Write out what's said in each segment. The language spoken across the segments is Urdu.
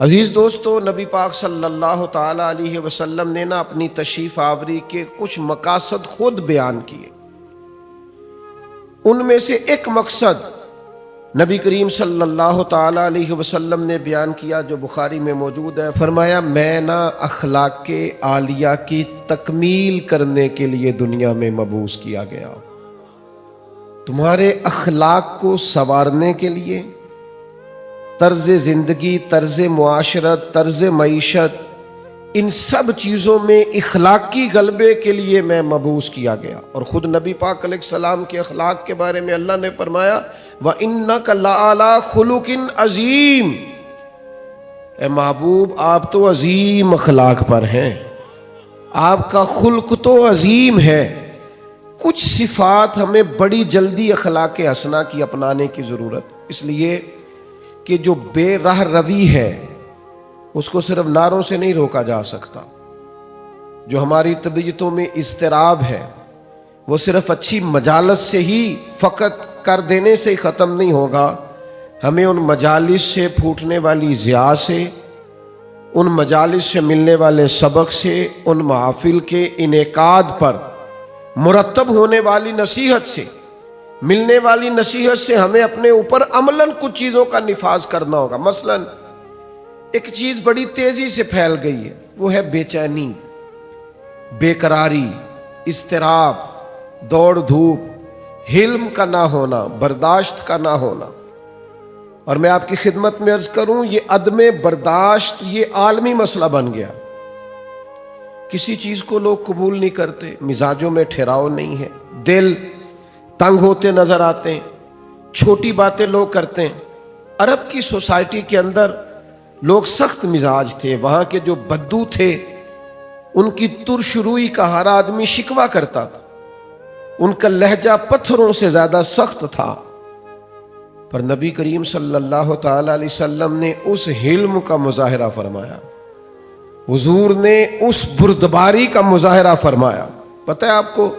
عزیز دوستو، نبی پاک صلی اللہ تعالی علیہ وسلم نے اپنی تشریف آوری کے کچھ مقاصد خود بیان کیے۔ ان میں سے ایک مقصد نبی کریم صلی اللہ تعالی علیہ وسلم نے بیان کیا جو بخاری میں موجود ہے۔ فرمایا، میں اخلاق عالیہ کی تکمیل کرنے کے لیے دنیا میں مبعوث کیا گیا، تمہارے اخلاق کو سنوارنے کے لیے، طرز زندگی، طرز معاشرت، طرز معیشت، ان سب چیزوں میں اخلاقی غلبے کے لیے میں مبعوث کیا گیا۔ اور خود نبی پاک علیہ السلام کے اخلاق کے بارے میں اللہ نے فرمایا، وَإِنَّكَ لَعَلَىٰ خُلُقٍ عَظِيمٍ، اے محبوب آپ تو عظیم اخلاق پر ہیں، آپ کا خلق تو عظیم ہے۔ کچھ صفات ہمیں بڑی جلدی اخلاق حسنہ کی اپنانے کی ضرورت، اس لیے کہ جو بے راہ روی ہے اس کو صرف نعروں سے نہیں روکا جا سکتا۔ جو ہماری طبیعتوں میں اضطراب ہے وہ صرف اچھی مجالس سے ہی فقط کر دینے سے ہی ختم نہیں ہوگا، ہمیں ان مجالس سے پھوٹنے والی ضیاء سے، ان مجالس سے ملنے والے سبق سے، ان محافل کے انعقاد پر مرتب ہونے والی نصیحت سے، ملنے والی نصیحت سے ہمیں اپنے اوپر عملاً کچھ چیزوں کا نفاذ کرنا ہوگا۔ مثلاً ایک چیز بڑی تیزی سے پھیل گئی ہے، وہ ہے بے چینی، بے قراری، اضطراب، دوڑ دھوپ، حلم کا نہ ہونا، برداشت کا نہ ہونا۔ اور میں آپ کی خدمت میں عرض کروں، یہ عدم برداشت یہ عالمی مسئلہ بن گیا۔ کسی چیز کو لوگ قبول نہیں کرتے، مزاجوں میں ٹھہراؤ نہیں ہے، دل تنگ ہوتے نظر آتے ہیں، چھوٹی باتیں لوگ کرتے ہیں۔ عرب کی سوسائٹی کے اندر لوگ سخت مزاج تھے، وہاں کے جو بدو تھے ان کی ترش روئی کا ہر آدمی شکوہ کرتا تھا، ان کا لہجہ پتھروں سے زیادہ سخت تھا۔ پر نبی کریم صلی اللہ تعالی علیہ وسلم نے اس حلم کا مظاہرہ فرمایا، حضور نے اس بردباری کا مظاہرہ فرمایا۔ پتہ ہے آپ کو،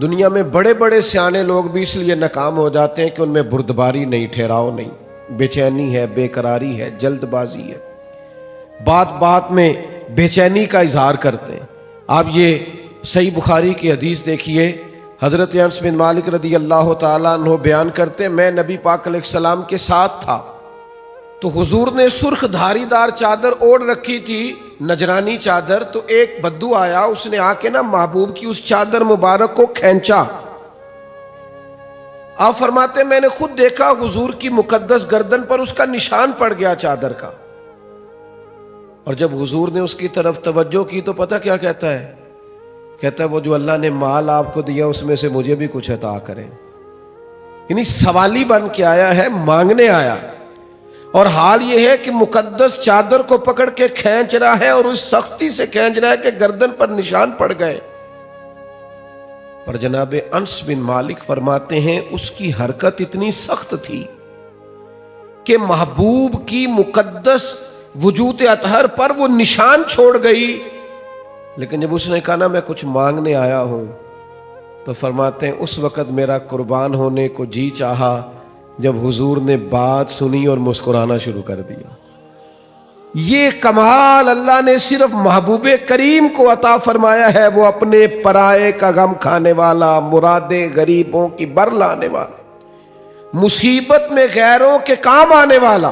دنیا میں بڑے بڑے سیانے لوگ بھی اس لیے ناکام ہو جاتے ہیں کہ ان میں بردباری نہیں، ٹھہراؤ نہیں، بے چینی ہے، بے قراری ہے، جلد بازی ہے، بات بات میں بے چینی کا اظہار کرتے ہیں۔ آپ یہ صحیح بخاری کی حدیث دیکھیے، حضرت انس بن مالک رضی اللہ تعالیٰ عنہ بیان کرتے ہیں، میں نبی پاک علیہ السلام کے ساتھ تھا تو حضور نے سرخ دھاری دار چادر اوڑھ رکھی تھی، نجرانی چادر، تو ایک بدو آیا، اس نے آ کے محبوب کی اس چادر مبارک کو کھینچا۔ آپ فرماتے ہیں میں نے خود دیکھا حضور کی مقدس گردن پر اس کا نشان پڑ گیا چادر کا۔ اور جب حضور نے اس کی طرف توجہ کی تو پتہ کیا کہتا ہے؟ کہتا ہے وہ جو اللہ نے مال آپ کو دیا اس میں سے مجھے بھی کچھ عطا کریں۔ یعنی سوالی بن کے آیا ہے، مانگنے آیا، اور حال یہ ہے کہ مقدس چادر کو پکڑ کے کھینچ رہا ہے، اور اس سختی سے کھینچ رہا ہے کہ گردن پر نشان پڑ گئے۔ پر جناب انس بن مالک فرماتے ہیں اس کی حرکت اتنی سخت تھی کہ محبوب کی مقدس وجود اطہر پر وہ نشان چھوڑ گئی۔ لیکن جب اس نے کہا میں کچھ مانگنے آیا ہوں، تو فرماتے ہیں اس وقت میرا قربان ہونے کو جی چاہا جب حضور نے بات سنی اور مسکرانا شروع کر دیا۔ یہ کمال اللہ نے صرف محبوب کریم کو عطا فرمایا ہے، وہ اپنے پرائے کا غم کھانے والا، مرادیں غریبوں کی بر لانے والا، مصیبت میں غیروں کے کام آنے والا۔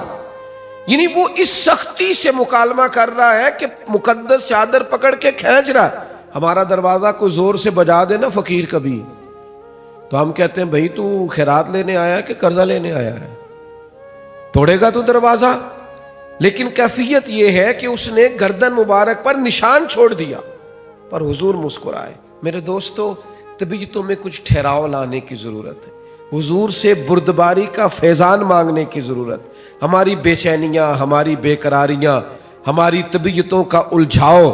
یعنی وہ اس سختی سے مکالمہ کر رہا ہے کہ مقدس چادر پکڑ کے کھینچ رہا ہے۔ ہمارا دروازہ کو زور سے بجا دے نا فقیر کبھی، تو ہم کہتے ہیں بھئی تو خیرات لینے آیا ہے کہ قرضہ لینے آیا ہے؟ توڑے گا تو دروازہ؟ لیکن کیفیت یہ ہے کہ اس نے گردن مبارک پر نشان چھوڑ دیا، پر حضور مسکرائے۔ میرے دوستو، طبیعتوں میں کچھ ٹھہراؤ لانے کی ضرورت ہے، حضور سے بردباری کا فیضان مانگنے کی ضرورت۔ ہماری بے چینیاں، ہماری بے قراریاں، ہماری طبیعتوں کا الجھاؤ،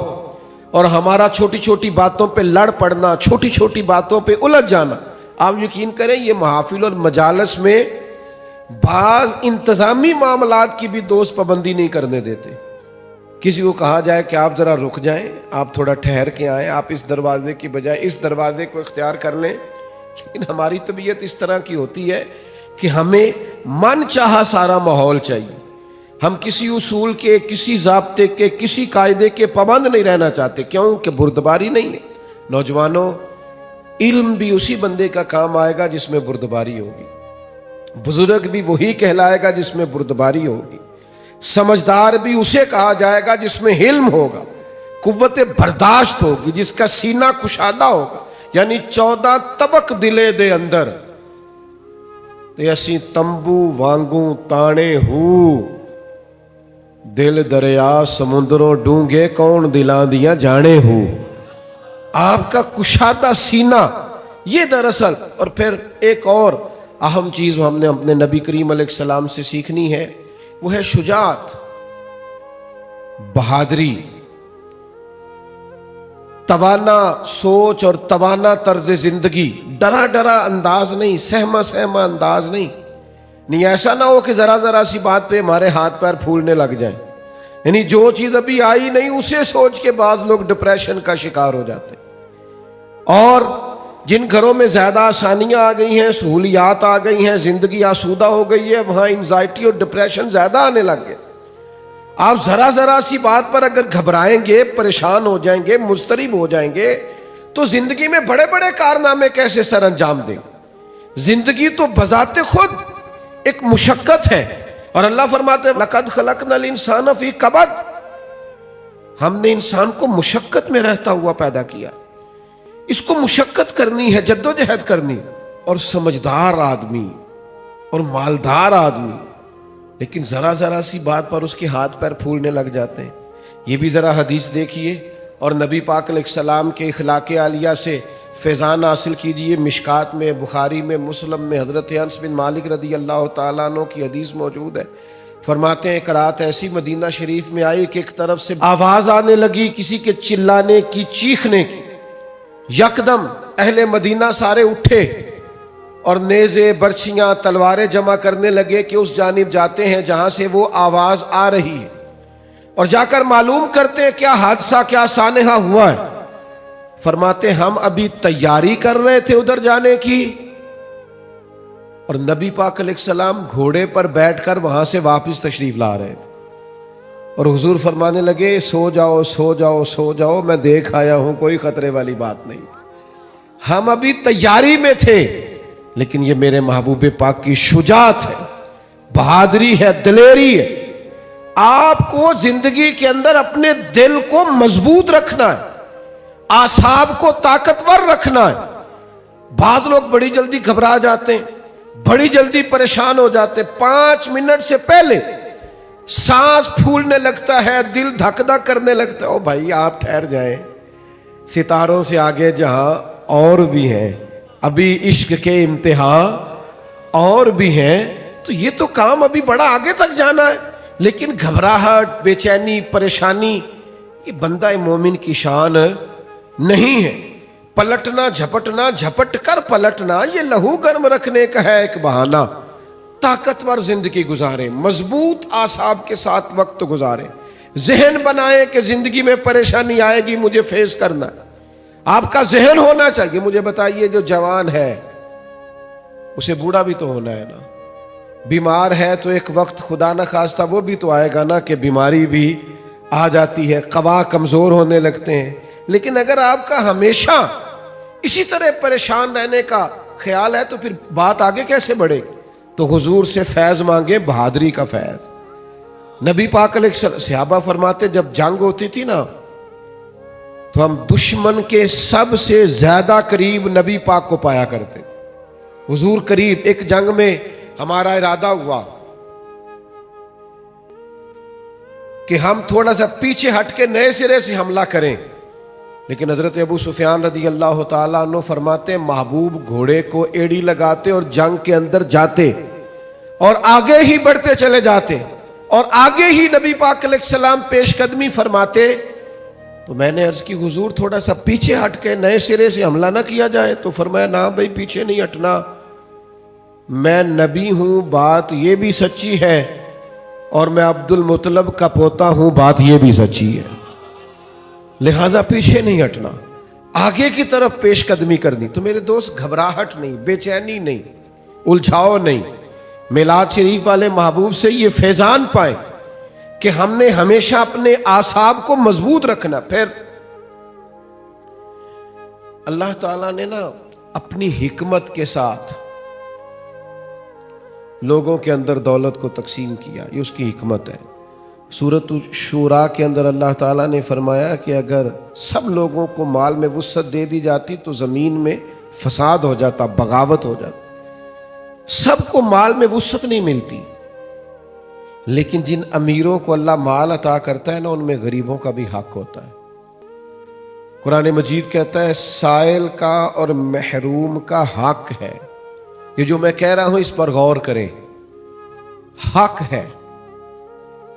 اور ہمارا چھوٹی چھوٹی باتوں پہ لڑ پڑنا، چھوٹی چھوٹی باتوں پہ الجھ جانا، آپ یقین کریں یہ محافل اور مجالس میں بعض انتظامی معاملات کی بھی دوست پابندی نہیں کرنے دیتے۔ کسی کو کہا جائے کہ آپ ذرا رک جائیں، آپ تھوڑا ٹھہر کے آئیں، آپ اس دروازے کی بجائے اس دروازے کو اختیار کر لیں، لیکن ہماری طبیعت اس طرح کی ہوتی ہے کہ ہمیں من چاہا سارا ماحول چاہیے، ہم کسی اصول کے، کسی ضابطے کے، کسی قاعدے کے پابند نہیں رہنا چاہتے، کیوں کہ بردباری نہیں ہے۔ نوجوانوں، علم بھی اسی بندے کا کام آئے گا جس میں بردباری ہوگی، بزرگ بھی وہی کہلائے گا جس میں بردباری ہوگی، سمجھدار بھی اسے کہا جائے گا جس میں علم ہوگا، قوت برداشت ہوگی، جس کا سینہ کشادہ ہوگا۔ یعنی 14 طبق دلے دے اندر تے اسی تمبو وانگوں تانے ہو، دل دریا سمندروں ڈونگے کون دلاں دیاں جانے ہو۔ آپ کا کشادہ سینہ یہ دراصل، اور پھر ایک اور اہم چیز ہم نے اپنے نبی کریم علیہ السلام سے سیکھنی ہے، وہ ہے شجاعت، بہادری، توانا سوچ اور توانا طرز زندگی، ڈرا ڈرا انداز نہیں، سہما سہما انداز نہیں ایسا نہ ہو کہ ذرا ذرا سی بات پہ ہمارے ہاتھ پیر پھولنے لگ جائیں۔ یعنی جو چیز ابھی آئی نہیں اسے سوچ کے بعض لوگ ڈپریشن کا شکار ہو جاتے ہیں، اور جن گھروں میں زیادہ آسانیاں آ گئی ہیں، سہولیات آ گئی ہیں، زندگی آسودہ ہو گئی ہے، وہاں انزائٹی اور ڈپریشن زیادہ آنے لگ گئے۔ آپ ذرا ذرا سی بات پر اگر گھبرائیں گے، پریشان ہو جائیں گے، مضطرب ہو جائیں گے، تو زندگی میں بڑے بڑے کارنامے کیسے سر انجام دیں؟ زندگی تو بذات خود ایک مشقت ہے، اور اللہ فرماتے ہیں لَقَدْ خَلَقْنَا الْإِنسَانَ فِي كَبَدٍ، ہم نے انسان کو مشقت میں رہتا ہوا پیدا کیا۔ اس کو مشقت کرنی ہے، جدوجہد کرنی، اور سمجھدار آدمی اور مالدار آدمی لیکن ذرا ذرا سی بات پر اس کے ہاتھ پیر پھولنے لگ جاتے ہیں۔ یہ بھی ذرا حدیث دیکھیے اور نبی پاک علیہ السلام کے اخلاق عالیہ سے فیضان حاصل کیجئے۔ مشکات میں، بخاری میں، مسلم میں حضرت انس بن مالک رضی اللہ تعالیٰ عنہ کی حدیث موجود ہے۔ فرماتے ہیں ایک رات ایسی مدینہ شریف میں آئی کہ ایک طرف سے آواز آنے لگی کسی کے چلانے کی، چیخنے کی۔ یکدم اہل مدینہ سارے اٹھے اور نیزے، برچھیاں، تلواریں جمع کرنے لگے کہ اس جانب جاتے ہیں جہاں سے وہ آواز آ رہی ہے، اور جا کر معلوم کرتے ہیں کیا حادثہ، کیا سانحہ ہوا ہے۔ فرماتے ہم ابھی تیاری کر رہے تھے ادھر جانے کی، اور نبی پاک علیہ السلام گھوڑے پر بیٹھ کر وہاں سے واپس تشریف لا رہے تھے، اور حضور فرمانے لگے سو جاؤ سو جاؤ سو جاؤ، میں دیکھ آیا ہوں، کوئی خطرے والی بات نہیں۔ ہم ابھی تیاری میں تھے، لیکن یہ میرے محبوب پاک کی شجاعت ہے، بہادری ہے، دلیری ہے۔ آپ کو زندگی کے اندر اپنے دل کو مضبوط رکھنا ہے، اعصاب کو طاقتور رکھنا ہے۔ بعض لوگ بڑی جلدی گھبرا جاتے ہیں، بڑی جلدی پریشان ہو جاتے ہیں، 5 منٹ سے پہلے سانس پھولنے لگتا ہے، دل دھک دھک کرنے لگتا ہے۔ او بھائی آپ ٹھہر جائیں، ستاروں سے آگے جہاں اور بھی ہیں، ابھی عشق کے امتحان اور بھی ہیں، تو یہ تو کام ابھی بڑا آگے تک جانا ہے۔ لیکن گھبراہٹ، بے چینی، پریشانی یہ بندہ مومن کی شان نہیں ہے۔ پلٹنا، جھپٹنا، جھپٹ کر پلٹنا یہ لہو گرم رکھنے کا ہے ایک بہانہ۔ طاقتور زندگی گزاریں، مضبوط اعصاب کے ساتھ وقت گزاریں، ذہن بنائیں کہ زندگی میں پریشانی آئے گی، مجھے فیس کرنا ہے۔ آپ کا ذہن ہونا چاہیے۔ مجھے بتائیے جو جوان ہے اسے بوڑھا بھی تو ہونا ہے نا، بیمار ہے تو ایک وقت خدا نہ خواستہ وہ بھی تو آئے گا نا کہ بیماری بھی آ جاتی ہے، قوا کمزور ہونے لگتے ہیں۔ لیکن اگر آپ کا ہمیشہ اسی طرح پریشان رہنے کا خیال ہے تو پھر بات آگے کیسے بڑھے گی؟ تو حضور سے فیض مانگے، بہادری کا فیض۔ نبی پاک علیہ السلام، صحابہ فرماتے جب جنگ ہوتی تھی نا تو ہم دشمن کے سب سے زیادہ قریب نبی پاک کو پایا کرتے تھے، حضور قریب۔ ایک جنگ میں ہمارا ارادہ ہوا کہ ہم تھوڑا سا پیچھے ہٹ کے نئے سرے سے حملہ کریں، لیکن حضرت ابو سفیان رضی اللہ تعالیٰ عنہ فرماتے ہیں محبوب گھوڑے کو ایڑی لگاتے اور جنگ کے اندر جاتے اور آگے ہی بڑھتے چلے جاتے، اور آگے ہی نبی پاک علیہ السلام پیش قدمی فرماتے۔ تو میں نے عرض کی حضور تھوڑا سا پیچھے ہٹ کے نئے سرے سے حملہ نہ کیا جائے؟ تو فرمایا نہ بھائی پیچھے نہیں ہٹنا، میں نبی ہوں، بات یہ بھی سچی ہے، اور میں عبد المطلب کا پوتا ہوں، بات یہ بھی سچی ہے، لہذا پیچھے نہیں ہٹنا، آگے کی طرف پیش قدمی کرنی۔ تو میرے دوست گھبراہٹ نہیں، بے چینی نہیں، الجھاؤ نہیں، میلاد شریف والے محبوب سے یہ فیضان پائیں کہ ہم نے ہمیشہ اپنے اعصاب کو مضبوط رکھنا. پھر اللہ تعالیٰ نے نا اپنی حکمت کے ساتھ لوگوں کے اندر دولت کو تقسیم کیا. یہ اس کی حکمت ہے. سورۃ الشورى کے اندر اللہ تعالیٰ نے فرمایا کہ اگر سب لوگوں کو مال میں وسعت دے دی جاتی تو زمین میں فساد ہو جاتا، بغاوت ہو جاتی. سب کو مال میں وسعت نہیں ملتی، لیکن جن امیروں کو اللہ مال عطا کرتا ہے نا، ان میں غریبوں کا بھی حق ہوتا ہے. قرآن مجید کہتا ہے سائل کا اور محروم کا حق ہے. یہ جو میں کہہ رہا ہوں اس پر غور کریں، حق ہے.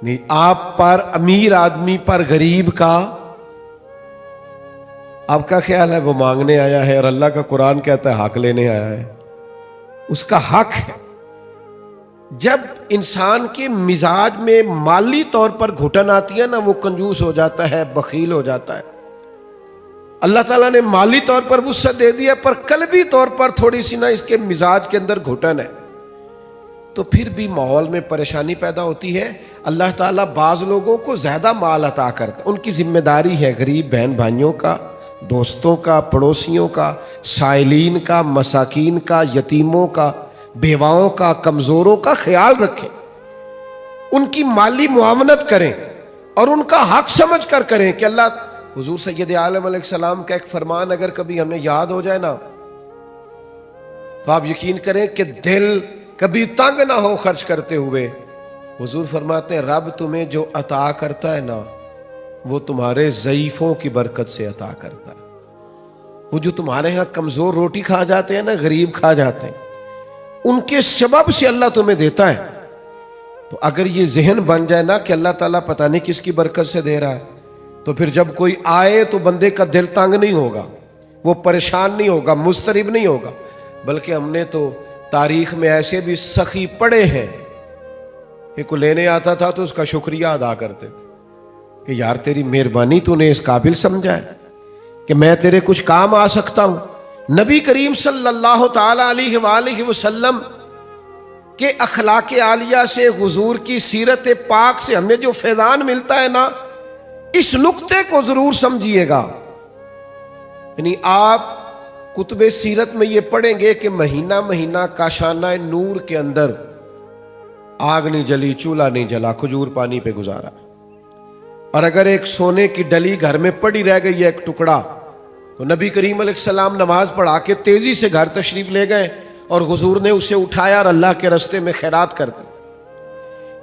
نہیں آپ پر، امیر آدمی پر غریب کا، آپ کا خیال ہے وہ مانگنے آیا ہے، اور اللہ کا قرآن کہتا ہے حق لینے آیا ہے. اس کا حق ہے. جب انسان کے مزاج میں مالی طور پر گھٹن آتی ہے نا، وہ کنجوس ہو جاتا ہے، بخیل ہو جاتا ہے. اللہ تعالیٰ نے مالی طور پر وسعت دے دیا، پر قلبی طور پر تھوڑی سی نا اس کے مزاج کے اندر گھٹن ہے، تو پھر بھی ماحول میں پریشانی پیدا ہوتی ہے. اللہ تعالیٰ بعض لوگوں کو زیادہ مال عطا کرتا ہے. ان کی ذمہ داری ہے غریب بہن بھائیوں کا، دوستوں کا، پڑوسیوں کا، سائلین کا، مساکین کا، یتیموں کا، بیواؤں کا، کمزوروں کا خیال رکھیں. ان کی مالی معاونت کریں اور ان کا حق سمجھ کر کریں. کہ اللہ، حضور سید عالم علیہ السلام کا ایک فرمان اگر کبھی ہمیں یاد ہو جائے نا، تو آپ یقین کریں کہ دل کبھی تنگ نہ ہو خرچ کرتے ہوئے. حضور فرماتے ہیں رب تمہیں جو عطا کرتا ہے نا، وہ تمہارے ضعیفوں کی برکت سے عطا کرتا ہے. وہ جو تمہارے ہاں کمزور روٹی کھا جاتے ہیں نا، غریب کھا جاتے ہیں، ان کے سبب سے اللہ تمہیں دیتا ہے. تو اگر یہ ذہن بن جائے نا کہ اللہ تعالیٰ پتہ نہیں کس کی برکت سے دے رہا ہے، تو پھر جب کوئی آئے تو بندے کا دل تنگ نہیں ہوگا، وہ پریشان نہیں ہوگا، مضطرب نہیں ہوگا. بلکہ ہم نے تو تاریخ میں ایسے بھی سخی پڑے ہیں کہ کوئی لینے آتا تھا تو اس کا شکریہ ادا کرتے تھے کہ یار تیری مہربانی، تو نے اس قابل سمجھا ہے کہ میں تیرے کچھ کام آ سکتا ہوں. نبی کریم صلی اللہ تعالی علیہ وآلہ وسلم کے اخلاق عالیہ سے، حضور کی سیرت پاک سے ہمیں جو فیضان ملتا ہے نا، اس نقطے کو ضرور سمجھیے گا. یعنی آپ کتب سیرت میں یہ پڑھیں گے کہ مہینہ مہینہ کاشانہ نور کے اندر آگ نہیں جلی، چولہا نہیں جلا، کھجور پانی پہ گزارا. اور اگر ایک سونے کی ڈلی گھر میں پڑی رہ گئی ہے ایک ٹکڑا، تو نبی کریم علیہ السلام نماز پڑھا کے تیزی سے گھر تشریف لے گئے اور حضور نے اسے اٹھایا اور اللہ کے راستے میں خیرات کر دی.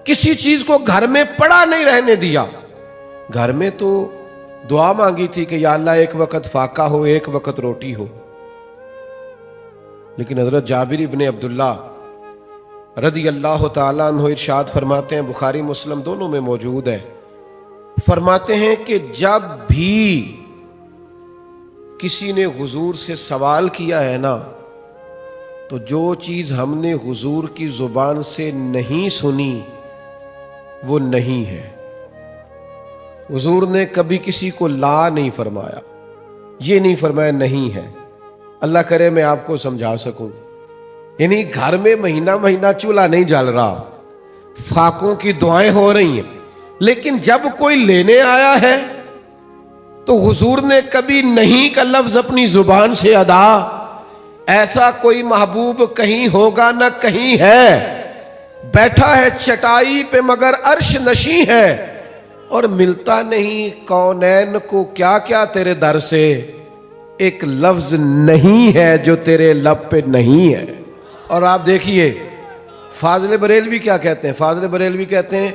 کسی چیز کو گھر میں پڑا نہیں رہنے دیا. گھر میں تو دعا مانگی تھی کہ یا اللہ ایک وقت فاقہ ہو، ایک وقت روٹی ہو. لیکن حضرت جابر ابن عبداللہ رضی اللہ تعالیٰ عنہ ارشاد فرماتے ہیں، بخاری مسلم دونوں میں موجود ہے، فرماتے ہیں کہ جب بھی کسی نے حضور سے سوال کیا ہے نا، تو جو چیز ہم نے حضور کی زبان سے نہیں سنی وہ نہیں ہے. حضور نے کبھی کسی کو لا نہیں فرمایا، یہ نہیں فرمایا نہیں ہے. اللہ کرے میں آپ کو سمجھا سکوں. یعنی گھر میں مہینہ مہینہ چولہا نہیں جل رہا، فاقوں کی دعائیں ہو رہی ہیں، لیکن جب کوئی لینے آیا ہے تو حضور نے کبھی نہیں کا لفظ اپنی زبان سے ادا. ایسا کوئی محبوب کہیں ہوگا نہ کہیں ہے. بیٹھا ہے چٹائی پہ مگر عرش نشیں ہے، اور ملتا نہیں کونین کو کیا کیا تیرے در سے. ایک لفظ نہیں ہے جو تیرے لب پہ نہیں ہے. اور آپ دیکھیے فاضل بریلوی کیا کہتے ہیں. فاضل بریلوی کہتے ہیں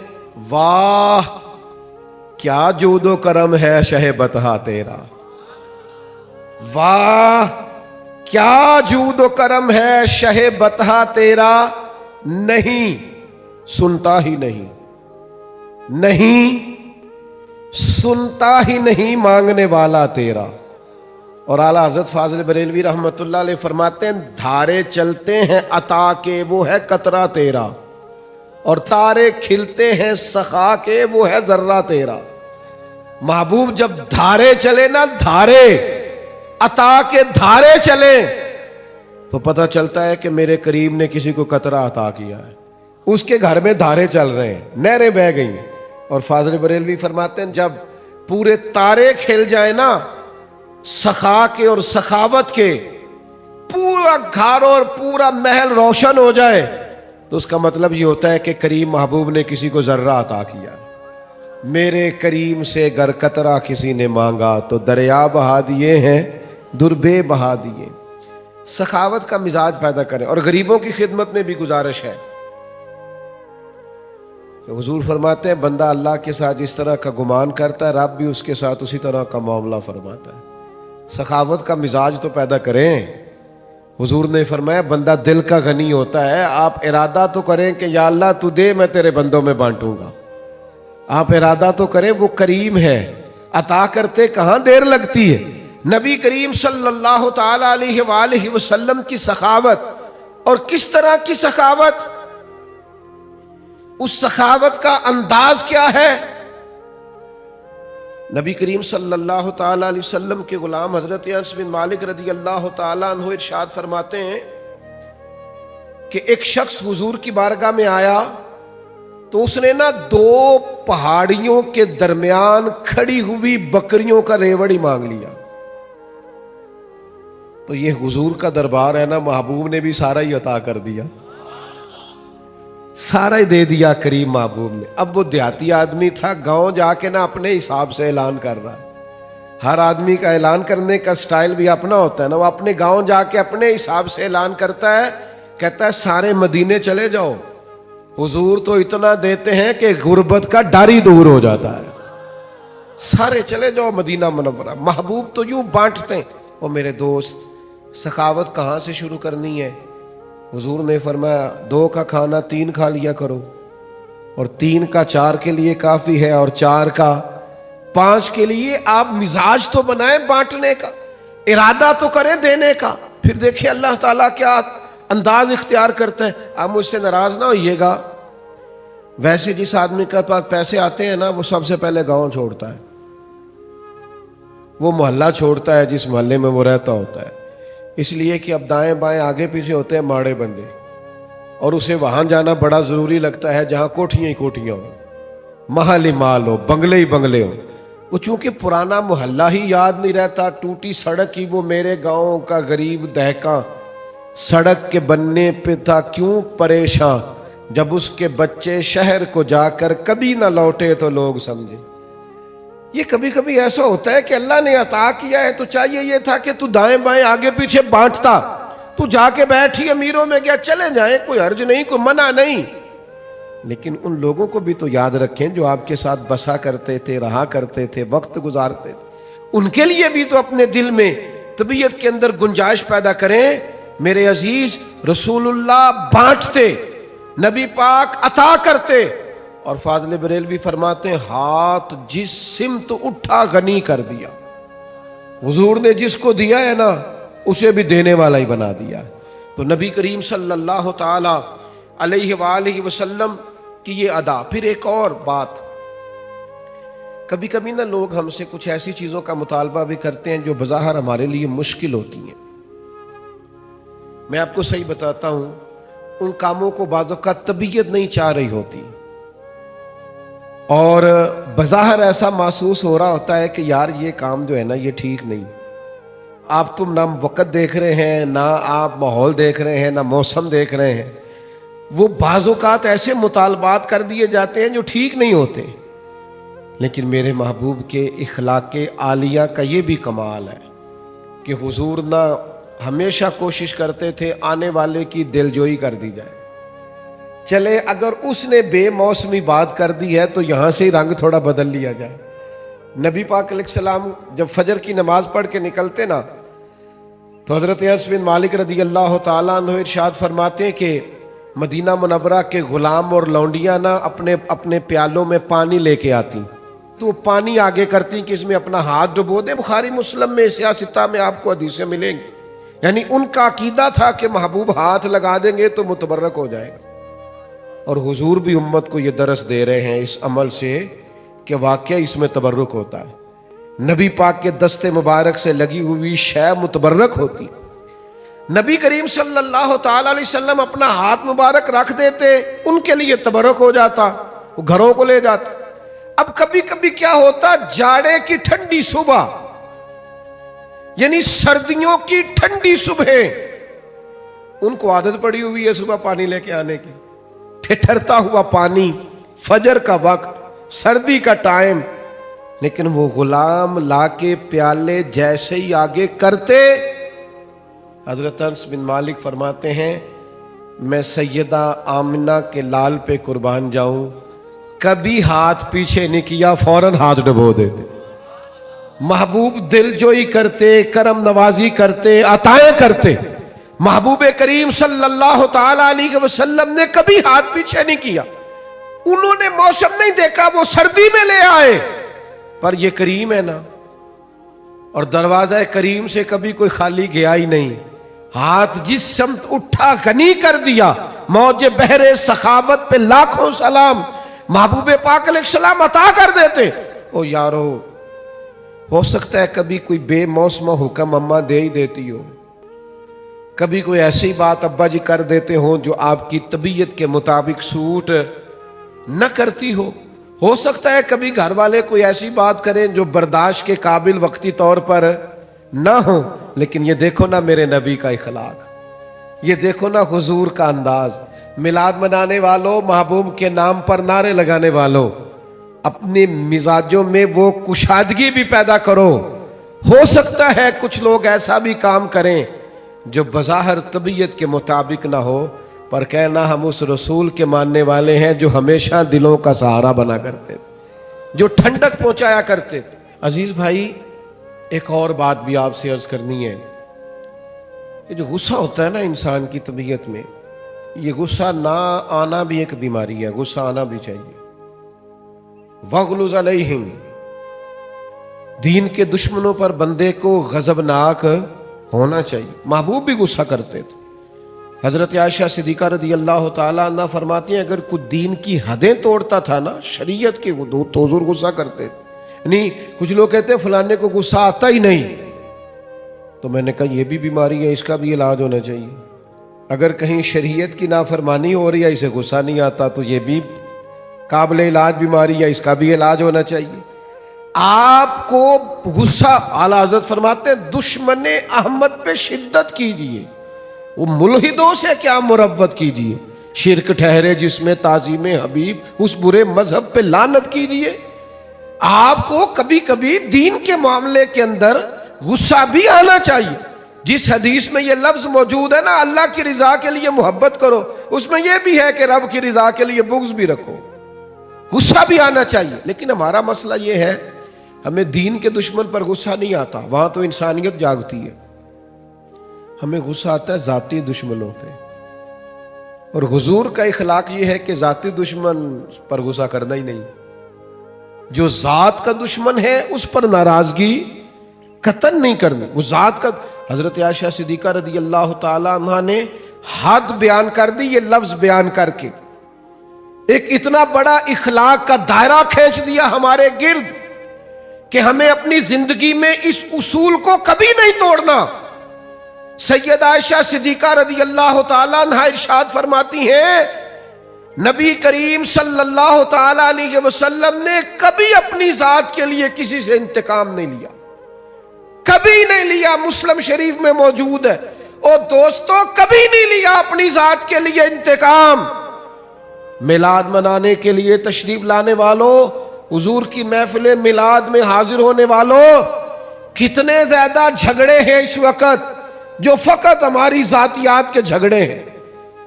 واہ کیا جود و کرم ہے شہ بطحہ تیرا، واہ کیا جود و کرم ہے شہ بطحہ تیرا، نہیں سنتا ہی نہیں، نہیں سنتا ہی نہیں مانگنے والا تیرا. اور اعلیٰ حضرت فاضل بریلوی رحمۃ اللہ علیہ فرماتے ہیں دھارے چلتے ہیں عطا کے وہ ہے قطرہ تیرا، اور تارے کھلتے ہیں سخا کے وہ ہے ذرہ تیرا. محبوب جب دھارے چلے نا، دھارے عطا کے دھارے چلے، تو پتہ چلتا ہے کہ میرے کریم نے کسی کو قطرہ عطا کیا ہے. اس کے گھر میں دھارے چل رہے ہیں، نہریں بہہ گئی ہیں، اور فاضل بریلوی فرماتے ہیں جب پورے تارے کھل جائیں نا سخا کے اور سخاوت کے، پورا گھر اور پورا محل روشن ہو جائے، تو اس کا مطلب یہ ہوتا ہے کہ کریم محبوب نے کسی کو ذرہ عطا کیا۔ میرے کریم سے گر قطرہ کسی نے مانگا تو دریا بہا دیے ہیں دربے بہا دیے۔ سخاوت کا مزاج پیدا کریں، اور غریبوں کی خدمت میں بھی گزارش ہے۔ حضور فرماتے ہیں بندہ اللہ کے ساتھ جس طرح کا گمان کرتا ہے رب بھی اس کے ساتھ اسی طرح کا معاملہ فرماتا ہے۔ سخاوت کا مزاج تو پیدا کریں۔ حضور نے فرمایا بندہ دل کا غنی ہوتا ہے، آپ ارادہ تو کریں کہ یا اللہ تو دے میں تیرے بندوں میں بانٹوں گا۔ آپ ارادہ تو کریں، وہ کریم ہے، عطا کرتے کہاں دیر لگتی ہے۔ نبی کریم صلی اللہ تعالی علیہ وآلہ وسلم کی سخاوت، اور کس طرح کی سخاوت، اس سخاوت کا انداز کیا ہے۔ نبی کریم صلی اللہ تعالی علیہ وسلم کے غلام حضرت انس بن مالک رضی اللہ تعالیٰ عنہ ارشاد فرماتے ہیں کہ ایک شخص حضور کی بارگاہ میں آیا تو اس نے نا 2 پہاڑیوں کے درمیان کھڑی ہوئی بکریوں کا ریوڑی مانگ لیا۔ تو یہ حضور کا دربار ہے نا، محبوب نے بھی سارا ہی عطا کر دیا، سارا ہی دے دیا کریم محبوب نے۔ اب وہ دیہاتی آدمی تھا، گاؤں جا کے نا اپنے حساب سے اعلان کر رہا ہے۔ ہر آدمی کا اعلان کرنے کا سٹائل بھی اپنا ہوتا ہے نا، وہ اپنے گاؤں جا کے اپنے حساب سے اعلان کرتا ہے، کہتا ہے سارے مدینے چلے جاؤ، حضور تو اتنا دیتے ہیں کہ غربت کا ڈر ہی دور ہو جاتا ہے، سارے چلے جاؤ مدینہ منورہ۔ محبوب تو یوں بانٹتے ہیں۔ اور میرے دوست، سخاوت کہاں سے شروع کرنی ہے؟ حضور نے فرمایا 2 کا کھانا 3 کھا لیا کرو، اور 3 کا 4 کے لیے کافی ہے، اور 4 کا 5 کے لیے۔ آپ مزاج تو بنائیں بانٹنے کا، ارادہ تو کریں دینے کا، پھر دیکھیں اللہ تعالیٰ کیا انداز اختیار کرتا ہے۔ آپ مجھ سے ناراض نہ ہوئیے گا، ویسے جس آدمی کے پاس پیسے آتے ہیں نا وہ سب سے پہلے گاؤں چھوڑتا ہے، وہ محلہ چھوڑتا ہے جس محلے میں وہ رہتا ہوتا ہے، اس لیے کہ اب دائیں بائیں آگے پیچھے ہوتے ہیں ماڑے بندے، اور اسے وہاں جانا بڑا ضروری لگتا ہے جہاں کوٹھیاں ہی کوٹھیاں ہوں، محل ہی محل ہو، بنگلے ہی بنگلے ہوں۔ وہ چونکہ پرانا محلہ ہی یاد نہیں رہتا، ٹوٹی سڑک ہی وہ میرے گاؤں کا غریب دہقاں سڑک کے بننے پہ تھا کیوں پریشاں، جب اس کے بچے شہر کو جا کر کبھی نہ لوٹے تو لوگ سمجھے۔ یہ کبھی کبھی ایسا ہوتا ہے کہ اللہ نے عطا کیا ہے تو چاہیے یہ تھا کہ تو دائیں بائیں آگے پیچھے بانٹتا، تو جا کے بیٹھی امیروں میں گیا، چلے جائیں، کوئی حرج نہیں، کوئی منع نہیں، لیکن ان لوگوں کو بھی تو یاد رکھیں جو آپ کے ساتھ بسا کرتے تھے، رہا کرتے تھے، وقت گزارتے تھے، ان کے لیے بھی تو اپنے دل میں طبیعت کے اندر گنجائش پیدا کریں۔ میرے عزیز، رسول اللہ بانٹتے، نبی پاک عطا کرتے، اور فاضل بریلوی فرماتے ہیں ہاتھ جس سمت اٹھا غنی کر دیا۔ حضور نے جس کو دیا ہے نا اسے بھی دینے والا ہی بنا دیا۔ تو نبی کریم صلی اللہ تعالی علیہ وآلہ وسلم کی یہ ادا۔ پھر ایک اور بات، کبھی کبھی نا لوگ ہم سے کچھ ایسی چیزوں کا مطالبہ بھی کرتے ہیں جو بظاہر ہمارے لیے مشکل ہوتی ہیں۔ میں آپ کو صحیح بتاتا ہوں، ان کاموں کو بعض اوقات طبیعت نہیں چاہ رہی ہوتی، اور بظاہر ایسا محسوس ہو رہا ہوتا ہے کہ یار یہ کام جو ہے نا یہ ٹھیک نہیں۔ آپ تم نہ وقت دیکھ رہے ہیں، نہ آپ ماحول دیکھ رہے ہیں، نہ موسم دیکھ رہے ہیں، وہ بعض اوقات ایسے مطالبات کر دیے جاتے ہیں جو ٹھیک نہیں ہوتے۔ لیکن میرے محبوب کے اخلاق عالیہ کا یہ بھی کمال ہے کہ حضور نہ ہمیشہ کوشش کرتے تھے آنے والے کی دلجوئی کر دی جائے۔ چلے اگر اس نے بے موسمی بات کر دی ہے تو یہاں سے ہی رنگ تھوڑا بدل لیا جائے۔ نبی پاک علیہ السلام جب فجر کی نماز پڑھ کے نکلتے نا تو حضرت انس بن مالک رضی اللہ تعالیٰ عنہ ارشاد فرماتے ہیں کہ مدینہ منورہ کے غلام اور لونڈیاں نا اپنے پیالوں میں پانی لے کے آتی، تو پانی آگے کرتی کہ اس میں اپنا ہاتھ ڈبو دے۔ بخاری مسلم میں سیاستہ میں آپ کو حدیثیں ملیں گی، یعنی ان کا عقیدہ تھا کہ محبوب ہاتھ لگا دیں گے تو متبرک ہو جائے گا۔ اور حضور بھی امت کو یہ درس دے رہے ہیں اس عمل سے کہ واقعہ اس میں تبرک ہوتا ہے۔ نبی پاک کے دست مبارک سے لگی ہوئی شے متبرک ہوتی۔ نبی کریم صلی اللہ تعالی علیہ وسلم اپنا ہاتھ مبارک رکھ دیتے، ان کے لیے تبرک ہو جاتا، وہ گھروں کو لے جاتے۔ اب کبھی کبھی کیا ہوتا، جاڑے کی ٹھنڈی صبح یعنی سردیوں کی ٹھنڈی صبح، ان کو عادت پڑی ہوئی ہے صبح پانی لے کے آنے کی، ٹھٹھرتا ہوا پانی، فجر کا وقت، سردی کا ٹائم، لیکن وہ غلام لا کے پیالے جیسے ہی آگے کرتے، حضرت انس بن مالک فرماتے ہیں میں سیدہ آمنہ کے لال پہ قربان جاؤں، کبھی ہاتھ پیچھے نہیں کیا، فوراً ہاتھ ڈبو دیتے۔ محبوب دل جوئی کرتے، کرم نوازی کرتے، عطائیں کرتے۔ محبوب کریم صلی اللہ تعالی علیہ وسلم نے کبھی ہاتھ پیچھے نہیں کیا، انہوں نے موسم نہیں دیکھا، وہ سردی میں لے آئے، پر یہ کریم ہے نا، اور دروازہ کریم سے کبھی کوئی خالی گیا ہی نہیں، ہاتھ جس سمت اٹھا غنی کر دیا۔ موج بحر سخاوت پہ لاکھوں سلام، محبوب پاک علیہ السلام عطا کر دیتے۔ او یارو، ہو سکتا ہے کبھی کوئی بے موسم حکم اماں دے ہی دیتی ہو، کبھی کوئی ایسی بات ابا جی کر دیتے ہوں جو آپ کی طبیعت کے مطابق سوٹ نہ کرتی ہو سکتا ہے کبھی گھر والے کوئی ایسی بات کریں جو برداشت کے قابل وقتی طور پر نہ ہو، لیکن یہ دیکھو نا میرے نبی کا اخلاق، یہ دیکھو نا حضور کا انداز۔ میلاد منانے والوں، محبوب کے نام پر نعرے لگانے والوں، اپنے مزاجوں میں وہ کشادگی بھی پیدا کرو۔ ہو سکتا ہے کچھ لوگ ایسا بھی کام کریں جو بظاہر طبیعت کے مطابق نہ ہو، پر کہنا ہم اس رسول کے ماننے والے ہیں جو ہمیشہ دلوں کا سہارا بنا کرتے تھے، جو ٹھنڈک پہنچایا کرتے تھے۔ عزیز بھائی، ایک اور بات بھی آپ سے عرض کرنی ہے، یہ جو غصہ ہوتا ہے نا انسان کی طبیعت میں، یہ غصہ نہ آنا بھی ایک بیماری ہے، غصہ آنا بھی چاہیے۔ وَغْلُظْ عَلَيْهِمْ، دین کے دشمنوں پر بندے کو غضبناک ہونا چاہیے۔ محبوب بھی غصہ کرتے تھے۔ حضرت عائشہ صدیقہ رضی اللہ تعالیٰ عنہ فرماتی ہیں اگر کوئی دین کی حدیں توڑتا تھا نا، شریعت کی حدود، تو حضور غصہ کرتے تھے۔ یعنی کچھ لوگ کہتے ہیں فلانے کو غصہ آتا ہی نہیں، تو میں نے کہا یہ بھی بیماری ہے، اس کا بھی علاج ہونا چاہیے۔ اگر کہیں شریعت کی نافرمانی ہو رہی ہے، اسے غصہ نہیں آتا، تو یہ بھی قابل علاج بیماری ہے، اس کا بھی علاج ہونا چاہیے۔ آپ کو غصہ، اعلیٰ حضرت فرماتے ہیں دشمن احمد پہ شدت کیجیے، وہ ملحدوں سے کیا مروت کیجیے، شرک ٹھہرے جس میں تعظیم حبیب، اس برے مذہب پہ لعنت کیجیے۔ آپ کو کبھی کبھی دین کے معاملے کے اندر غصہ بھی آنا چاہیے۔ جس حدیث میں یہ لفظ موجود ہے نا، اللہ کی رضا کے لیے محبت کرو، اس میں یہ بھی ہے کہ رب کی رضا کے لیے بغض بھی رکھو، غصہ بھی آنا چاہیے۔ لیکن ہمارا مسئلہ یہ ہے، ہمیں دین کے دشمن پر غصہ نہیں آتا، وہاں تو انسانیت جاگتی ہے، ہمیں غصہ آتا ہے ذاتی دشمنوں پہ۔ اور حضور کا اخلاق یہ ہے کہ ذاتی دشمن پر غصہ کرنا ہی نہیں، جو ذات کا دشمن ہے اس پر ناراضگی قطعاً نہیں کرنی، وہ ذات کا۔ حضرت عائشہ صدیقہ رضی اللہ تعالیٰ عنہ نے حد بیان کر دی، یہ لفظ بیان کر کے ایک اتنا بڑا اخلاق کا دائرہ کھینچ دیا ہمارے گرد کہ ہمیں اپنی زندگی میں اس اصول کو کبھی نہیں توڑنا۔ سیدہ عائشہ صدیقہ رضی اللہ تعالیٰ عنہ ارشاد فرماتی ہیں نبی کریم صلی اللہ تعالیٰ علیہ وسلم نے کبھی اپنی ذات کے لیے کسی سے انتقام نہیں لیا، کبھی نہیں لیا، مسلم شریف میں موجود ہے۔ اور دوستو، کبھی نہیں لیا اپنی ذات کے لیے انتقام۔ میلاد منانے کے لیے تشریف لانے والوں، حضور کی محفل میلاد میں حاضر ہونے والوں، کتنے زیادہ جھگڑے ہیں اس وقت جو فقط ہماری ذاتیات کے جھگڑے ہیں،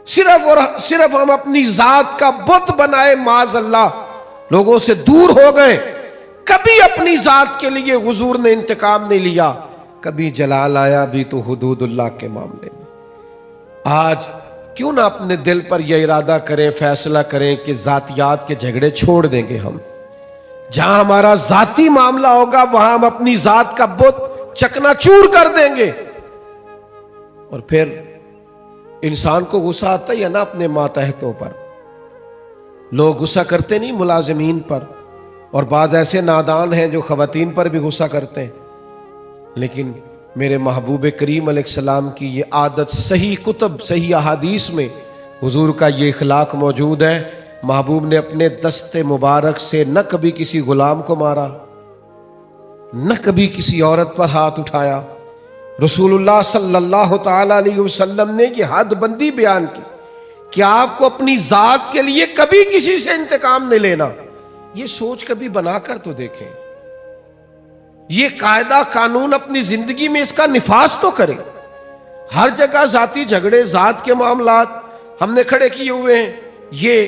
صرف اور صرف ہم اپنی ذات کا بت بنائے، معاذ اللہ لوگوں سے دور ہو گئے۔ کبھی اپنی ذات کے لیے حضور نے انتقام نہیں لیا، کبھی جلال آیا بھی تو حدود اللہ کے معاملے میں۔ آج کیوں نہ اپنے دل پر یہ ارادہ کریں، فیصلہ کریں کہ ذاتیات کے جھگڑے چھوڑ دیں گے ہم، جہاں ہمارا ذاتی معاملہ ہوگا وہاں ہم اپنی ذات کا بت چکنا چور کر دیں گے۔ اور پھر انسان کو غصہ آتا ہی ہے نا اپنے ماتحتوں پر، لوگ غصہ کرتے نہیں ملازمین پر، اور بعض ایسے نادان ہیں جو خواتین پر بھی غصہ کرتے ہیں، لیکن میرے محبوب کریم علیہ السلام کی یہ عادت صحیح کتب، صحیح احادیث میں حضور کا یہ اخلاق موجود ہے۔ محبوب نے اپنے دست مبارک سے نہ کبھی کسی غلام کو مارا، نہ کبھی کسی عورت پر ہاتھ اٹھایا۔ رسول اللہ صلی اللہ تعالی علیہ وسلم نے یہ حد بندی بیان کی کہ آپ کو اپنی ذات کے لیے کبھی کسی سے انتقام نہیں لینا۔ یہ سوچ کبھی بنا کر تو دیکھیں، یہ قاعدہ قانون اپنی زندگی میں اس کا نفاذ تو کریں۔ ہر جگہ ذاتی جھگڑے، ذات کے معاملات ہم نے کھڑے کیے ہوئے ہیں۔ یہ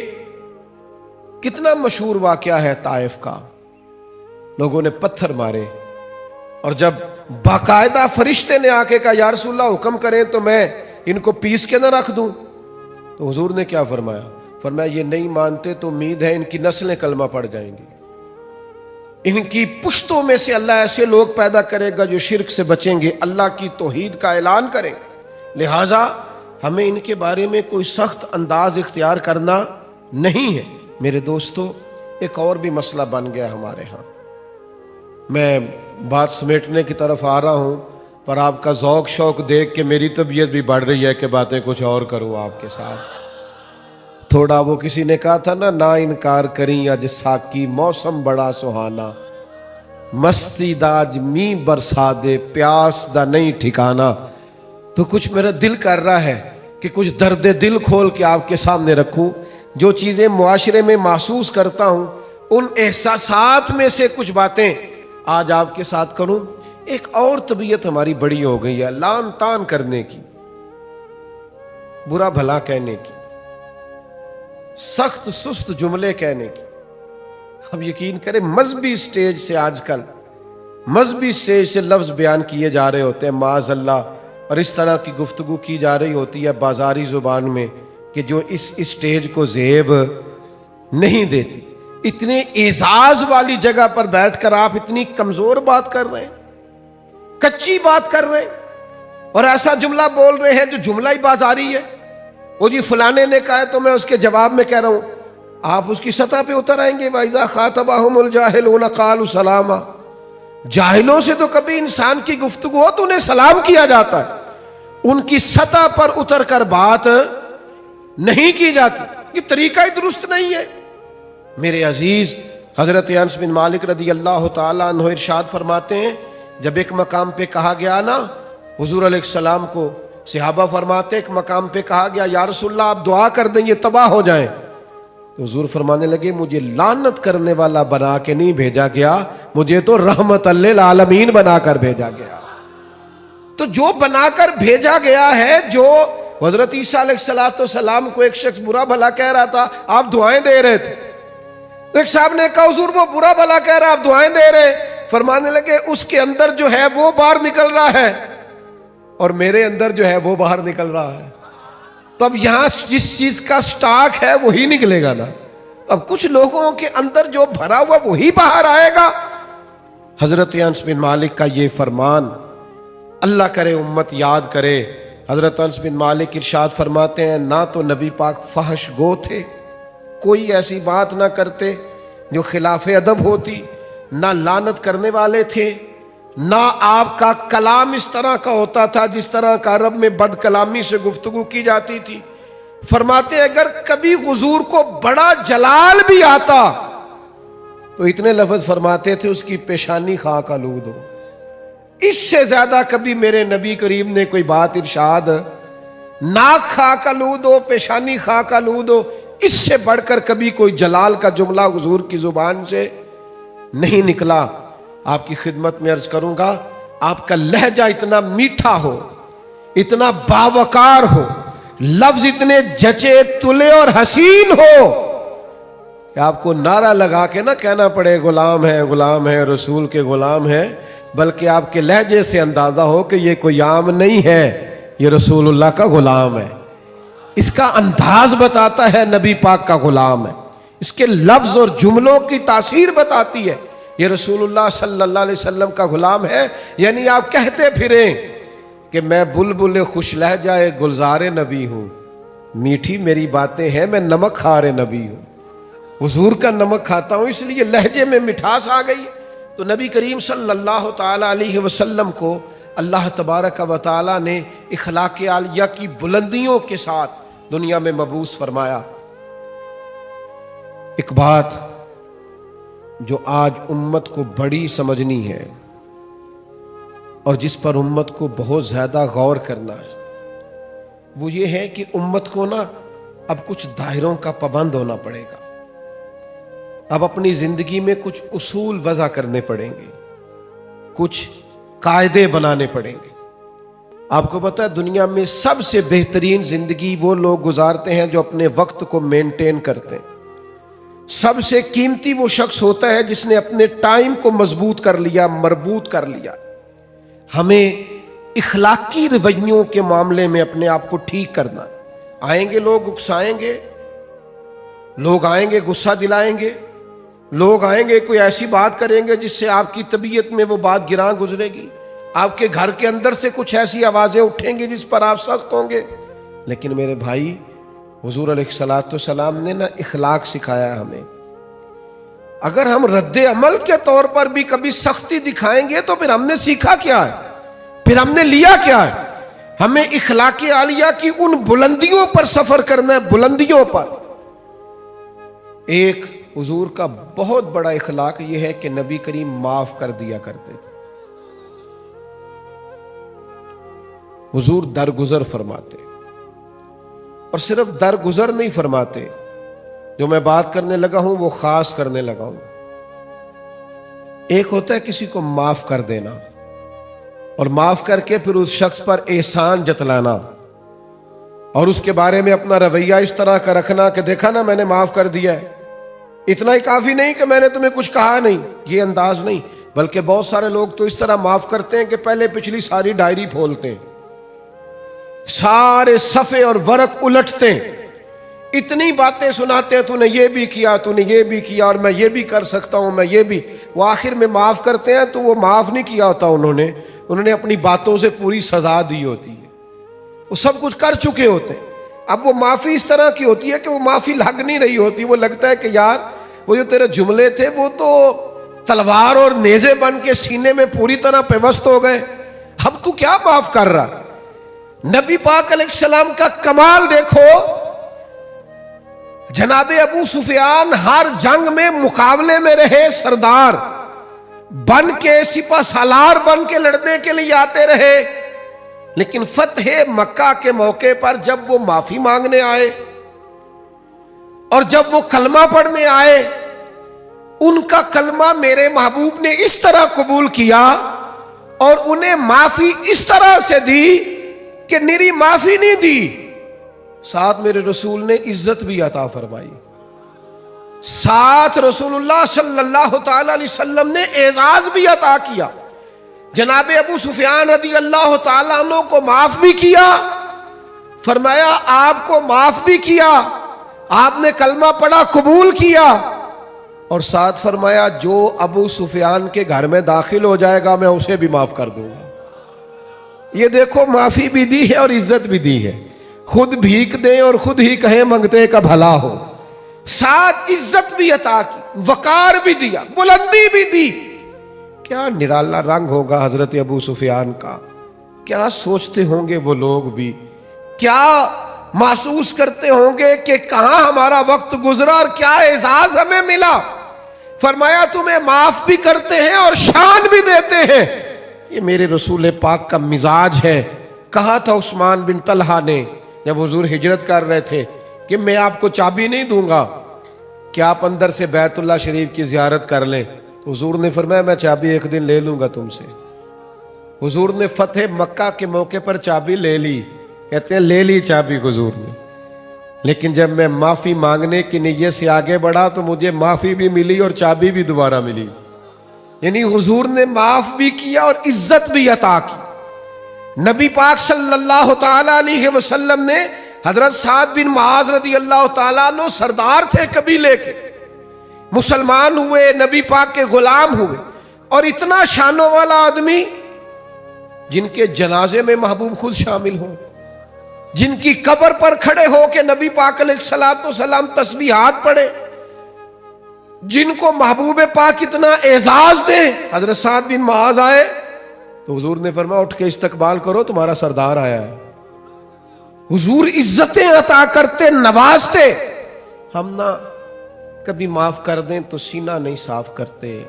کتنا مشہور واقعہ ہے طائف کا، لوگوں نے پتھر مارے اور جب باقاعدہ فرشتے نے آ کے کہا یا رسول اللہ حکم کریں تو میں ان کو پیس کے نہ رکھ دوں، تو حضور نے کیا فرمایا؟ فرمایا یہ نہیں مانتے تو امید ہے ان کی نسلیں کلمہ پڑ جائیں گی، ان کی پشتوں میں سے اللہ ایسے لوگ پیدا کرے گا جو شرک سے بچیں گے، اللہ کی توحید کا اعلان کریں۔ لہٰذا ہمیں ان کے بارے میں کوئی سخت انداز اختیار کرنا نہیں ہے۔ میرے دوستو، ایک اور بھی مسئلہ بن گیا ہمارے ہاں۔ میں بات سمیٹنے کی طرف آ رہا ہوں، پر آپ کا ذوق شوق دیکھ کے میری طبیعت بھی بڑھ رہی ہے کہ باتیں کچھ اور کروں آپ کے ساتھ۔ تھوڑا وہ کسی نے کہا تھا نا انکار کریں اج ساکی موسم بڑا سہانا، مستی داج می برسا دے پیاس دا نہیں ٹھکانا۔ تو کچھ میرا دل کر رہا ہے کہ کچھ درد دل کھول کے آپ کے سامنے رکھوں۔ جو چیزیں معاشرے میں محسوس کرتا ہوں ان احساسات میں سے کچھ باتیں آج آپ کے ساتھ کروں۔ ایک اور طبیعت ہماری بڑی ہو گئی ہے، لان تان کرنے کی، برا بھلا کہنے کی، سخت سست جملے کہنے کی۔ اب یقین کریں مذہبی سٹیج سے، آج کل مذہبی سٹیج سے لفظ بیان کیے جا رہے ہوتے ہیں معاذ اللہ، اور اس طرح کی گفتگو کی جا رہی ہوتی ہے بازاری زبان میں کہ جو اس سٹیج کو زیب نہیں دیتی۔ اتنے اعزاز والی جگہ پر بیٹھ کر آپ اتنی کمزور بات کر رہے ہیں، کچی بات کر رہے ہیں، اور ایسا جملہ بول رہے ہیں جو جملہ ہی بازاری ہے۔ وہ جی فلانے نے کہا ہے تو میں اس کے جواب میں کہہ رہا ہوں، آپ اس کی سطح پہ اتر آئیں گے۔ وَإِذَا خَاطَبَهُمُ الْجَاهِلُونَ قَالُوا سَلَامًا۔ جاہلوں سے تو کبھی انسان کی گفتگو ہو تو انہیں سلام کیا جاتا ہے، ان کی سطح پر اتر کر بات نہیں کی جاتی۔ یہ طریقہ ہی درست نہیں ہے۔ میرے عزیز، حضرت انس بن مالک رضی اللہ تعالیٰ عنہ ارشاد فرماتے ہیں، جب ایک مقام پہ کہا گیا نا حضور علیہ السلام کو، صحابہ فرماتے ایک مقام پہ کہا گیا یا رسول اللہ آپ دعا کر دیں یہ تباہ ہو جائیں، تو حضور فرمانے لگے مجھے لعنت کرنے والا بنا کے نہیں بھیجا گیا، مجھے تو رحمت للعالمین بنا کر بھیجا گیا۔ تو جو بنا کر بھیجا گیا ہے، جو حضرت عیسیٰ علیہ السلام کو ایک شخص برا بھلا کہہ رہا تھا، آپ دعائیں دے رہے تھے، تو ایک صاحب نے کہا حضور وہ برا بھلا کہہ رہا ہے آپ دعائیں دے رہے، فرمانے لگے اس کے اندر جو ہے وہ باہر نکل رہا ہے اور میرے اندر جو ہے وہ باہر نکل رہا ہے، تو اب یہاں جس چیز کا سٹاک ہے وہی نکلے گا نا، اب کچھ لوگوں کے اندر جو بھرا ہوا وہی باہر آئے گا۔ حضرت انس بن مالک کا یہ فرمان، اللہ کرے امت یاد کرے۔ حضرت انس بن مالک ارشاد فرماتے ہیں نہ تو نبی پاک فحش گو تھے، کوئی ایسی بات نہ کرتے جو خلاف ادب ہوتی، نہ لعنت کرنے والے تھے، نہ آپ کا کلام اس طرح کا ہوتا تھا جس طرح کا عرب میں بد کلامی سے گفتگو کی جاتی تھی۔ فرماتے ہیں اگر کبھی حضور کو بڑا جلال بھی آتا تو اتنے لفظ فرماتے تھے اس کی پیشانی خاک آلود ہو۔ اس سے زیادہ کبھی میرے نبی کریم نے کوئی بات ارشاد، ناک خاک آلود ہو، پیشانی خاک آلود ہو، اس سے بڑھ کر کبھی کوئی جلال کا جملہ حضور کی زبان سے نہیں نکلا۔ آپ کی خدمت میں عرض کروں گا، آپ کا لہجہ اتنا میٹھا ہو، اتنا باوقار ہو، لفظ اتنے جچے تلے اور حسین ہو کہ آپ کو نعرہ لگا کے نہ کہنا پڑے غلام ہے رسول کے غلام ہے، بلکہ آپ کے لہجے سے اندازہ ہو کہ یہ کوئی عام نہیں ہے، یہ رسول اللہ کا غلام ہے۔ اس کا انداز بتاتا ہے نبی پاک کا غلام ہے، اس کے لفظ اور جملوں کی تاثیر بتاتی ہے یہ رسول اللہ صلی اللہ علیہ وسلم کا غلام ہے۔ یعنی آپ کہتے پھریں کہ میں بلبل خوش لہجہ گلزار نبی ہوں، میٹھی میری باتیں ہیں، میں نمک خوار نبی ہوں، حضور کا نمک کھاتا ہوں، اس لیے لہجے میں مٹھاس آ گئی۔ تو نبی کریم صلی اللہ تعالی علیہ وسلم کو اللہ تبارک و تعالی نے اخلاق عالیہ کی بلندیوں کے ساتھ دنیا میں مبعوث فرمایا۔ ایک بات جو آج امت کو بڑی سمجھنی ہے اور جس پر امت کو بہت زیادہ غور کرنا ہے، وہ یہ ہے کہ امت کو اب کچھ دائروں کا پابند ہونا پڑے گا۔ اب اپنی زندگی میں کچھ اصول وضع کرنے پڑیں گے، کچھ قاعدے بنانے پڑیں گے۔ آپ کو پتہ ہے دنیا میں سب سے بہترین زندگی وہ لوگ گزارتے ہیں جو اپنے وقت کو مینٹین کرتے ہیں۔ سب سے قیمتی وہ شخص ہوتا ہے جس نے اپنے ٹائم کو مضبوط کر لیا، مربوط کر لیا۔ ہمیں اخلاقی رویوں کے معاملے میں اپنے آپ کو ٹھیک کرنا۔ آئیں گے لوگ اکسائیں گے، لوگ آئیں گے غصہ دلائیں گے، لوگ آئیں گے کوئی ایسی بات کریں گے جس سے آپ کی طبیعت میں وہ بات گراں گزرے گی، آپ کے گھر کے اندر سے کچھ ایسی آوازیں اٹھیں گی جس پر آپ سخت ہوں گے۔ لیکن میرے بھائی، حضور علیہ الصلوۃ والسلام نے اخلاق سکھایا ہے ہمیں۔ اگر ہم رد عمل کے طور پر بھی کبھی سختی دکھائیں گے تو پھر ہم نے سیکھا کیا ہے، پھر ہم نے لیا کیا ہے؟ ہمیں اخلاق عالیہ کی ان بلندیوں پر سفر کرنا ہے، بلندیوں پر۔ ایک حضور کا بہت بڑا اخلاق یہ ہے کہ نبی کریم معاف کر دیا کرتے تھے۔ حضور درگزر فرماتے، اور صرف درگزر نہیں فرماتے، جو میں بات کرنے لگا ہوں وہ خاص کرنے لگا ہوں۔ ایک ہوتا ہے کسی کو معاف کر دینا، اور معاف کر کے پھر اس شخص پر احسان جتلانا، اور اس کے بارے میں اپنا رویہ اس طرح کا رکھنا کہ دیکھا نا میں نے معاف کر دیا ہے، اتنا ہی کافی نہیں کہ میں نے تمہیں کچھ کہا نہیں۔ یہ انداز نہیں، بلکہ بہت سارے لوگ تو اس طرح معاف کرتے ہیں کہ پہلے پچھلی ساری ڈائری پھولتے ہیں، سارے صفحے اور ورق الٹتے ہیں، اتنی باتیں سناتے ہیں، تو نے یہ بھی کیا، تو نے یہ بھی کیا، اور میں یہ بھی کر سکتا ہوں، میں یہ بھی۔ وہ آخر میں معاف کرتے ہیں تو وہ معاف نہیں کیا ہوتا انہوں نے اپنی باتوں سے پوری سزا دی ہوتی ہے، وہ سب کچھ کر چکے ہوتے ہیں۔ اب وہ معافی اس طرح کی ہوتی ہے کہ وہ معافی لگ نہیں رہی ہوتی، وہ لگتا ہے کہ یار وہ جو تیرے جملے تھے وہ تو تلوار اور نیزے بن کے سینے میں پوری طرح پیوست ہو گئے، اب تو کیا معاف کر رہا؟ نبی پاک علیہ السلام کا کمال دیکھو، جناب ابو سفیان ہر جنگ میں مقابلے میں رہے، سردار بن کے، سپہ سالار بن کے لڑنے کے لیے آتے رہے، لیکن فتح مکہ کے موقع پر جب وہ معافی مانگنے آئے اور جب وہ کلمہ پڑھنے آئے، ان کا کلمہ میرے محبوب نے اس طرح قبول کیا اور انہیں معافی اس طرح سے دی کہ نری معافی نہیں دی، ساتھ میرے رسول نے عزت بھی عطا فرمائی، ساتھ رسول اللہ صلی اللہ تعالی علیہ وسلم نے اعزاز بھی عطا کیا۔ جناب ابو سفیان رضی اللہ تعالیٰ عنہ کو معاف بھی کیا، فرمایا آپ کو معاف بھی کیا، آپ نے کلمہ پڑھا، قبول کیا، اور ساتھ فرمایا جو ابو سفیان کے گھر میں داخل ہو جائے گا میں اسے بھی معاف کر دوں گا۔ یہ دیکھو، معافی بھی دی ہے اور عزت بھی دی ہے، خود بھیک دیں اور خود ہی کہیں منگتے کا بھلا ہو، ساتھ عزت بھی عطا کی، وقار بھی دیا، بلندی بھی دی۔ کیا نرالا رنگ ہوگا حضرت ابو سفیان کا، کیا سوچتے ہوں گے وہ لوگ بھی، کیا محسوس کرتے ہوں گے کہ کہاں ہمارا وقت گزرا اور کیا اعزاز ہمیں ملا۔ فرمایا تمہیں معاف بھی کرتے ہیں اور شان بھی دیتے ہیں، یہ میرے رسول پاک کا مزاج ہے۔ کہا تھا عثمان بن طلحہ نے جب حضور ہجرت کر رہے تھے کہ میں آپ کو چابی نہیں دوں گا کہ آپ اندر سے بیت اللہ شریف کی زیارت کر لیں، تو حضور نے فرمایا میں چابی ایک دن لے لوں گا تم سے۔ حضور نے فتح مکہ کے موقع پر چابی لے لی، کہتے ہیں لے لی چابی حضور نے، لیکن جب میں معافی مانگنے کی نیت سے آگے بڑھا تو مجھے معافی بھی ملی اور چابی بھی دوبارہ ملی، یعنی حضور نے معاف بھی کیا اور عزت بھی عطا کی۔ نبی پاک صلی اللہ تعالی علیہ وسلم نے حضرت سعد بن معاذ رضی اللہ تعالیٰ عنہ، سردار تھے قبیلے کے، مسلمان ہوئے، نبی پاک کے غلام ہوئے، اور اتنا شانوں والا آدمی جن کے جنازے میں محبوب خود شامل ہوں، جن کی قبر پر کھڑے ہو کے نبی پاک علیہ الصلوۃ والسلام تسبیحات پڑھے، جن کو محبوب پاک اتنا اعزاز دے۔ حضرت سعد بن معاذ آئے تو حضور نے فرمایا اٹھ کے استقبال کرو، تمہارا سردار آیا ہے۔ حضور عزتیں عطا کرتے، نوازتے۔ ہم کبھی معاف کر دیں تو سینہ نہیں صاف کرتے،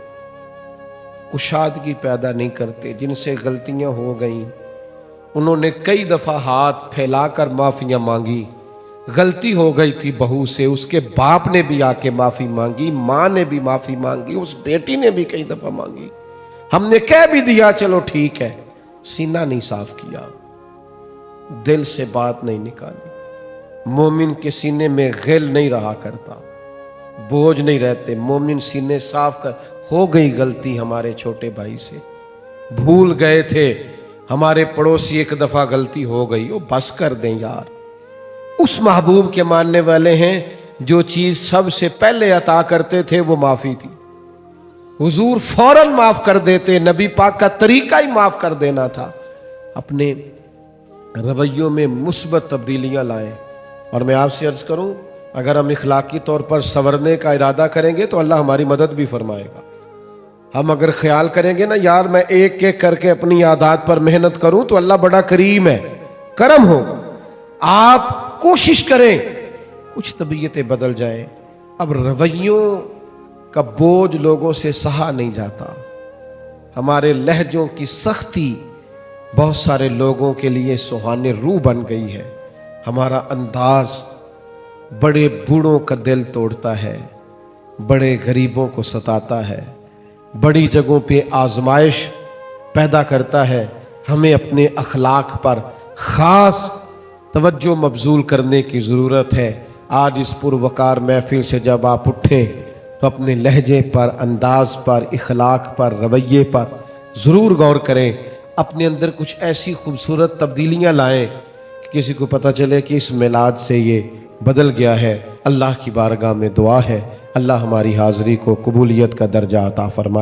کشادگی پیدا نہیں کرتے۔ جن سے غلطیاں ہو گئیں انہوں نے کئی دفعہ ہاتھ پھیلا کر معافیاں مانگی۔ غلطی ہو گئی تھی بہو سے، اس کے باپ نے بھی آ کے معافی مانگی، ماں نے بھی معافی مانگی، اس بیٹی نے بھی کئی دفعہ مانگی، ہم نے کہہ بھی دیا چلو ٹھیک ہے، سینہ نہیں صاف کیا، دل سے بات نہیں نکالی۔ مومن کے سینے میں غل نہیں رہا کرتا، بوجھ نہیں رہتے۔ مومن سینے صاف کر، ہو گئی غلطی ہمارے چھوٹے بھائی سے، بھول گئے تھے، ہمارے پڑوسی ایک دفعہ غلطی ہو گئی، وہ بس کر دیں یار۔ اس محبوب کے ماننے والے ہیں جو چیز سب سے پہلے عطا کرتے تھے وہ معافی تھی، حضور فوراً معاف کر دیتے، نبی پاک کا طریقہ ہی معاف کر دینا تھا۔ اپنے رویوں میں مثبت تبدیلیاں لائیں۔ اور میں آپ سے عرض کروں، اگر ہم اخلاقی طور پر سنورنے کا ارادہ کریں گے تو اللہ ہماری مدد بھی فرمائے گا۔ ہم اگر خیال کریں گے نا یار میں ایک ایک کر کے اپنی عادات پر محنت کروں تو اللہ بڑا کریم ہے، کرم ہوگا۔ آپ کوشش کریں کچھ طبیعتیں بدل جائیں۔ اب رویوں کا بوجھ لوگوں سے سہا نہیں جاتا، ہمارے لہجوں کی سختی بہت سارے لوگوں کے لیے سہانے روح بن گئی ہے۔ ہمارا انداز بڑے بوڑھوں کا دل توڑتا ہے، بڑے غریبوں کو ستاتا ہے، بڑی جگہوں پہ آزمائش پیدا کرتا ہے۔ ہمیں اپنے اخلاق پر خاص توجہ مبذول کرنے کی ضرورت ہے۔ آج اس پروقار محفل سے جب آپ اٹھیں تو اپنے لہجے پر، انداز پر، اخلاق پر، رویے پر ضرور غور کریں۔ اپنے اندر کچھ ایسی خوبصورت تبدیلیاں لائیں کہ کسی کو پتہ چلے کہ اس میلاد سے یہ بدل گیا ہے۔ اللہ کی بارگاہ میں دعا ہے اللہ ہماری حاضری کو قبولیت کا درجہ عطا فرمائے۔